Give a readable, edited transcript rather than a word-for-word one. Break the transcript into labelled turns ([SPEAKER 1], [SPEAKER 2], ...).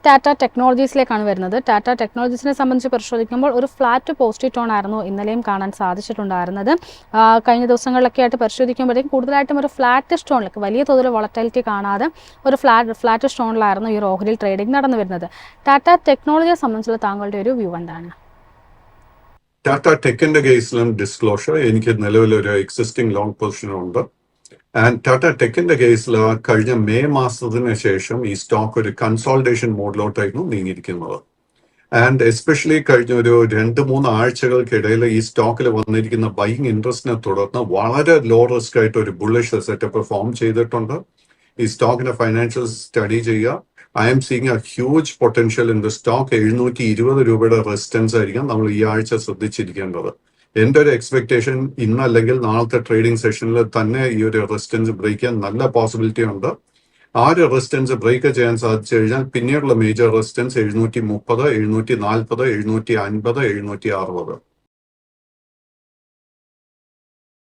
[SPEAKER 1] ടാറ്റ ടെക്നോളജീസിലേക്കാണ് വരുന്നത്. ടാറ്റ ടെക്നോളജീസിനെ സംബന്ധിച്ച് പരിശോധിക്കുമ്പോൾ ഒരു ഫ്ലാറ്റ് പോസിറ്റീവ് ടോൺ ആയിരുന്നു ഇന്നലെയും കാണാൻ സാധിച്ചിട്ടുണ്ടായിരുന്നത്. കഴിഞ്ഞ ദിവസങ്ങളിലൊക്കെ ആയിട്ട് പരിശോധിക്കുമ്പോഴേക്കും കൂടുതലായിട്ടും ഒരു ഫ്ലാറ്റ് സ്റ്റോണിലേക്ക് വലിയ തോതിൽ വോളറ്റിലിറ്റി കാണാതെ ഒരു ഫ്ലാറ്റ് സ്റ്റോണിലായിരുന്നു ഈ ഒരു ഓഹരിയിൽ ട്രേഡിംഗ് നടന്നു വരുന്നത്. ടാറ്റ ടെക്നോളജിയെ സംബന്ധിച്ചുള്ള താങ്കളുടെ ഒരു വ്യൂ എന്താണ്?
[SPEAKER 2] ടാറ്റ ടെക്കിന്റെ കേസിലും ഡിസ്ക്ലോഷർ എനിക്ക് നിലവിലൊരു എക്സിസ്റ്റിംഗ് ലോങ് പൊസിഷൻ ഉണ്ട്. ആൻഡ് ടാറ്റ ടെക്കിന്റെ കേസിൽ കഴിഞ്ഞ മെയ് മാസത്തിന് ശേഷം ഈ സ്റ്റോക്ക് ഒരു കൺസോൾട്ടേഷൻ മോഡിലോട്ടായിരുന്നു നീങ്ങിയിരിക്കുന്നത്. ആൻഡ് എസ്പെഷ്യലി കഴിഞ്ഞ ഒരു 2-3 ആഴ്ചകൾക്കിടയിൽ ഈ സ്റ്റോക്കിൽ വന്നിരിക്കുന്ന ബൈയിങ് ഇൻട്രസ്റ്റിനെ തുടർന്ന് വളരെ ലോ റിസ്ക് ആയിട്ട് ഒരു ബുള്ളിഷ് സെറ്റപ്പ് ഫോം ചെയ്തിട്ടുണ്ട്. ഈ സ്റ്റോക്കിന്റെ ഫൈനാൻഷ്യൽസ് സ്റ്റഡി ചെയ്യുക. I am seeing A huge potential in the stock. 720 രൂപയുടെ റെസിസ്റ്റൻസ് ആയിരിക്കും നമ്മൾ ഈ ആഴ്ച ശ്രദ്ധിച്ചിരിക്കേണ്ടത്. എന്റെ ഒരു എക്സ്പെക്ടേഷൻ ഇന്നല്ലെങ്കിൽ നാളത്തെ ട്രേഡിംഗ് സെഷനിൽ തന്നെ ഈ ഒരു റെസിസ്റ്റൻസ് ബ്രേക്ക് ചെയ്യാൻ നല്ല പോസിബിലിറ്റി ഉണ്ട്. ആ ഒരു റെസിസ്റ്റൻസ് ബ്രേക്ക് ചെയ്യാൻ സാധിച്ചു കഴിഞ്ഞാൽ പിന്നീടുള്ള മേജർ റെസിസ്റ്റൻസ് 730, 740, 750, 760.